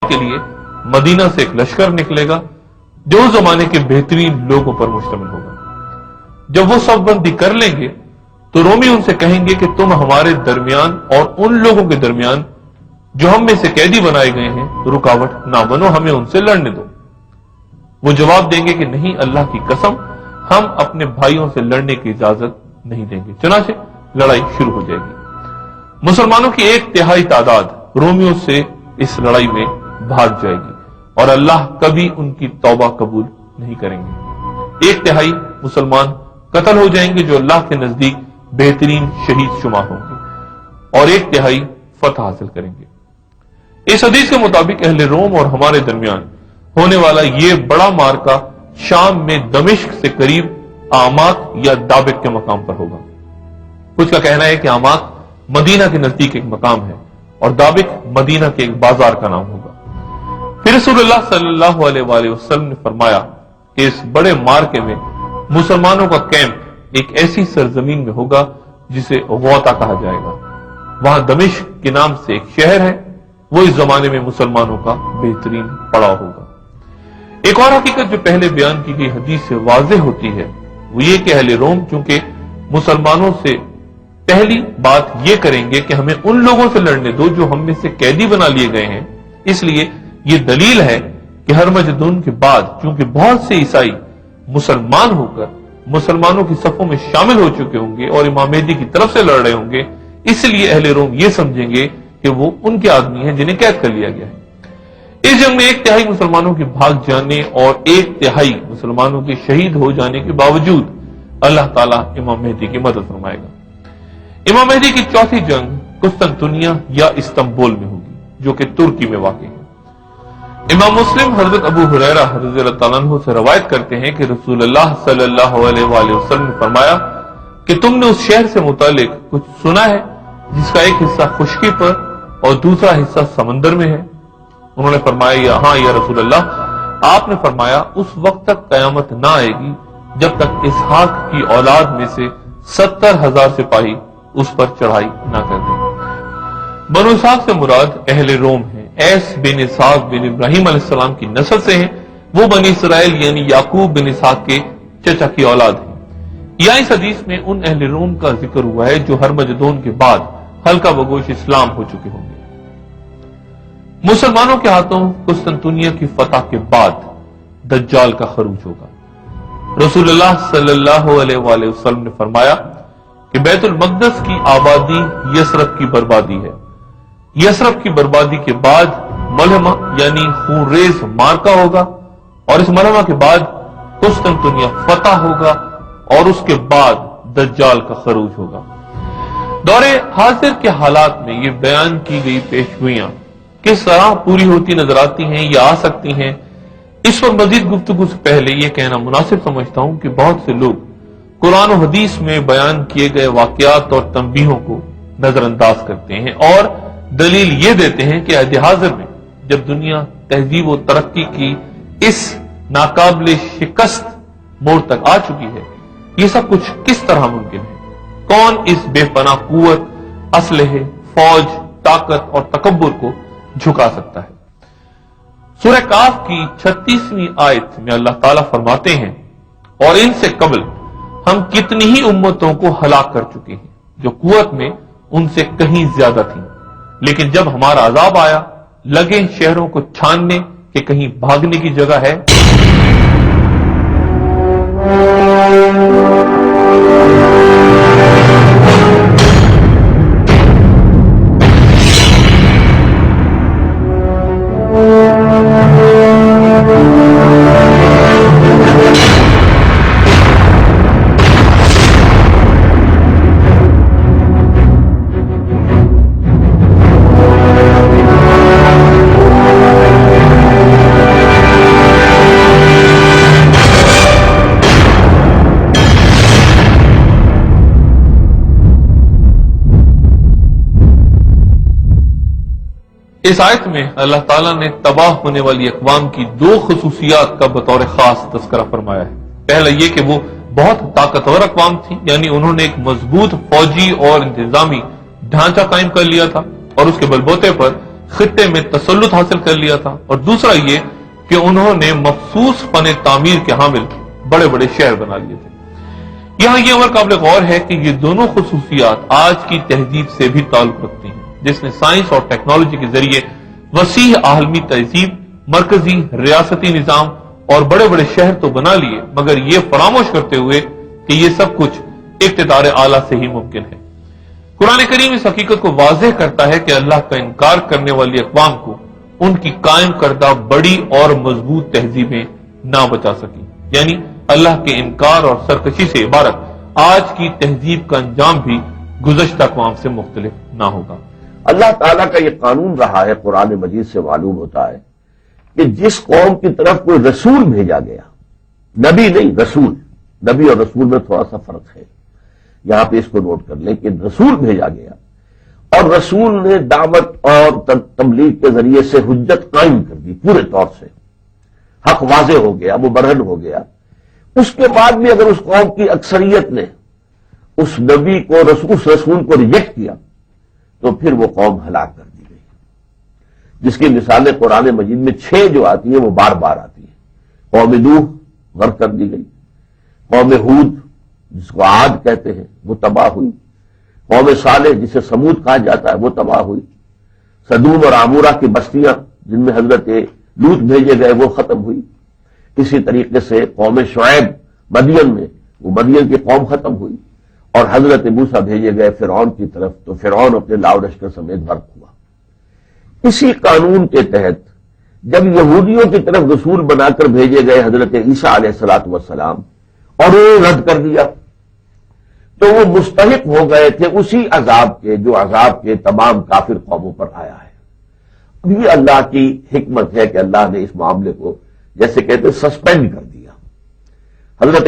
کے لیے مدینہ سے ایک لشکر نکلے گا جو اس زمانے کے بہترین لوگوں پر مشتمل ہوگا۔ جب وہ صف بندی کر لیں گے تو رومی ان سے کہیں گے کہ تم ہمارے درمیان اور ان لوگوں کے درمیان جو ہم میں سے قیدی بنائے گئے ہیں رکاوٹ نہ بنو، ہمیں ان سے لڑنے دو۔ وہ جواب دیں گے کہ نہیں، اللہ کی قسم، ہم اپنے بھائیوں سے لڑنے کی اجازت نہیں دیں گے۔ چنانچہ لڑائی شروع ہو جائے گی۔ مسلمانوں کی 1/3 تعداد رومیوں سے اس لڑائی میں بھاگ جائے گی اور اللہ کبھی ان کی توبہ قبول نہیں کریں گے۔ 1/3 مسلمان قتل ہو جائیں گے جو اللہ کے نزدیک بہترین شہید شمار ہوں گے، اور 1/3 فتح حاصل کریں گے۔ اس حدیث کے مطابق اہل روم اور ہمارے درمیان ہونے والا یہ بڑا معرکہ شام میں دمشق سے قریب آماک یا دابق کے مقام پر ہوگا۔ کچھ کا کہنا ہے کہ آماک مدینہ کے نزدیک ایک مقام ہے اور دابق مدینہ کے ایک بازار کا نام ہوگا۔ پھر رسول اللہ صلی اللہ علیہ وآلہ وسلم نے فرمایا کہ اس بڑے مارکے میں مسلمانوں کا کیمپ ایک ایسی سرزمین میں ہوگا جسے غوطہ کہا جائے گا۔ وہاں دمشق کے نام سے ایک شہر ہے، وہ اس زمانے میں مسلمانوں کا بہترین پڑاؤ ہوگا۔ ایک اور حقیقت جو پہلے بیان کی گئی حدیث سے واضح ہوتی ہے وہ یہ کہ اہل روم چونکہ مسلمانوں سے پہلی بات یہ کریں گے کہ ہمیں ان لوگوں سے لڑنے دو جو ہم میں سے قیدی بنا لیے گئے ہیں، اس لیے یہ دلیل ہے کہ ہرمجدون کے بعد چونکہ بہت سے عیسائی مسلمان ہو کر مسلمانوں کی صفوں میں شامل ہو چکے ہوں گے اور امام مہدی کی طرف سے لڑ رہے ہوں گے، اس لیے اہل روم یہ سمجھیں گے کہ وہ ان کے آدمی ہیں جنہیں قید کر لیا گیا ہے۔ اس جنگ میں 1/3 مسلمانوں کے بھاگ جانے اور 1/3 مسلمانوں کے شہید ہو جانے کے باوجود اللہ تعالیٰ امام مہدی کی مدد فرمائے گا۔ امام مہدی کی چوتھی جنگ قسطنطنیہ یا استنبول میں ہوگی جو کہ ترکی میں واقع ہے۔ امام مسلم حضرت ابو ہریرہ رضی اللہ تعالیٰ عنہ سے روایت کرتے ہیں کہ رسول اللہ صلی اللہ علیہ وآلہ وسلم نے فرمایا کہ تم نے اس شہر سے متعلق کچھ سنا ہے جس کا ایک حصہ خشکی پر اور دوسرا حصہ سمندر میں ہے؟ انہوں نے فرمایا ہاں یا رسول اللہ۔ آپ نے فرمایا اس وقت تک قیامت نہ آئے گی جب تک اسحاق کی اولاد میں سے 70,000 سپاہی اس پر چڑھائی نہ کر دیں۔ بنو اسحاق سے مراد اہل روم ہیں۔ ایس بن اسحاق بن ابراہیم علیہ السلام کی نسل سے ہیں، وہ بنی اسرائیل یعنی یعقوب بن اسحاق کے چچا کی اولاد ہیں۔ یہاں اس حدیث میں ان اہل روم کا ذکر ہوا ہے جو ہرمجدون کے بعد ہلکا بگوش اسلام ہو چکے ہوں گے۔ مسلمانوں کے ہاتھوں قسطنطنیہ کی فتح کے بعد دجال کا خروج ہوگا۔ رسول اللہ صلی اللہ علیہ وآلہ وسلم نے فرمایا کہ بیت المقدس کی آبادی یثرب کی بربادی ہے۔ یثرب کی بربادی کے بعد ملحمہ یعنی خونریز مارکا ہوگا، اور اس ملحمہ کے بعد قسطنطنیہ فتح ہوگا، اور اس کے بعد دجال کا خروج ہوگا۔ دور حاضر کے حالات میں یہ بیان کی گئی پیشگوئیاں کس طرح پوری ہوتی نظر آتی ہیں یا آ سکتی ہیں، اس پر مزید گفتگو سے پہلے یہ کہنا مناسب سمجھتا ہوں کہ بہت سے لوگ قرآن و حدیث میں بیان کیے گئے واقعات اور تنبیہوں کو نظر انداز کرتے ہیں اور دلیل یہ دیتے ہیں کہ عہد حاضر میں جب دنیا تہذیب و ترقی کی اس ناقابل شکست موڑ تک آ چکی ہے، یہ سب کچھ کس طرح ممکن ہے؟ کون اس بے پناہ قوت، اسلحے، فوج، طاقت اور تکبر کو جھکا سکتا ہے؟ سورہ کاف کی 36ویں آیت میں اللہ تعالیٰ فرماتے ہیں اور ان سے قبل ہم کتنی ہی امتوں کو ہلاک کر چکے ہیں جو قوت میں ان سے کہیں زیادہ تھیں، لیکن جب ہمارا عذاب آیا لگے شہروں کو چھاننے کہ کہیں بھاگنے کی جگہ ہے۔ اس آیت میں اللہ تعالیٰ نے تباہ ہونے والی اقوام کی 2 خصوصیات کا بطور خاص تذکرہ فرمایا ہے۔ پہلا یہ کہ وہ بہت طاقتور اقوام تھی، یعنی انہوں نے ایک مضبوط فوجی اور انتظامی ڈھانچہ قائم کر لیا تھا اور اس کے بل بوتے پر خطے میں تسلط حاصل کر لیا تھا، اور دوسرا یہ کہ انہوں نے مخصوص فن تعمیر کے حامل بڑے بڑے شہر بنا لیے تھے۔ یہاں یہ امر قابل غور ہے کہ یہ دونوں خصوصیات آج کی تہذیب سے بھی تعلق رکھتی ہیں، جس نے سائنس اور ٹیکنالوجی کے ذریعے وسیع عالمی تہذیب، مرکزی ریاستی نظام اور بڑے بڑے شہر تو بنا لیے، مگر یہ فراموش کرتے ہوئے کہ یہ سب کچھ اقتدار اعلیٰ سے ہی ممکن ہے۔ قرآن کریم اس حقیقت کو واضح کرتا ہے کہ اللہ کا انکار کرنے والی اقوام کو ان کی قائم کردہ بڑی اور مضبوط تہذیبیں نہ بچا سکی، یعنی اللہ کے انکار اور سرکشی سے عبارت آج کی تہذیب کا انجام بھی گزشتہ اقوام سے مختلف نہ ہوگا۔ اللہ تعالیٰ کا یہ قانون رہا ہے، قرآن مجید سے معلوم ہوتا ہے کہ جس قوم کی طرف کوئی رسول بھیجا گیا، نبی نہیں رسول، نبی اور رسول میں تھوڑا سا فرق ہے، یہاں پہ اس کو نوٹ کر لیں کہ رسول بھیجا گیا اور رسول نے دعوت اور تبلیغ کے ذریعے سے حجت قائم کر دی پورے طور سے، حق واضح ہو گیا، مبرہن ہو گیا۔ اس کے بعد بھی اگر اس قوم کی اکثریت نے اس نبی کو اس رسول کو ریجیکٹ کیا تو پھر وہ قوم ہلاک کر دی گئی، جس کی مثالیں قرآن مجید میں 6 جو آتی ہیں وہ بار بار آتی ہیں۔ قوم نوح غرق کر دی گئی، قوم ہود جس کو عاد کہتے ہیں وہ تباہ ہوئی، قوم صالح جسے سمود کہا جاتا ہے وہ تباہ ہوئی، سدوم اور عمورہ کی بستیاں جن میں حضرت لوط بھیجے گئے وہ ختم ہوئی۔ اسی طریقے سے قوم شعیب مدین میں وہ مدین کی قوم ختم ہوئی، اور حضرت موسیٰ بھیجے گئے فرعون کی طرف تو فرعون اپنے لاؤ لشکر سمیت غرق ہوا۔ اسی قانون کے تحت جب یہودیوں کی طرف رسول بنا کر بھیجے گئے حضرت عیسیٰ علیہ الصلوۃ والسلام اور انہوں نے رد کر دیا تو وہ مستحق ہو گئے تھے اسی عذاب کے جو عذاب کے تمام کافر قوموں پر آیا ہے۔ اب یہ اللہ کی حکمت ہے کہ اللہ نے اس معاملے کو جیسے کہتے سسپینڈ کر دیا۔ حضرت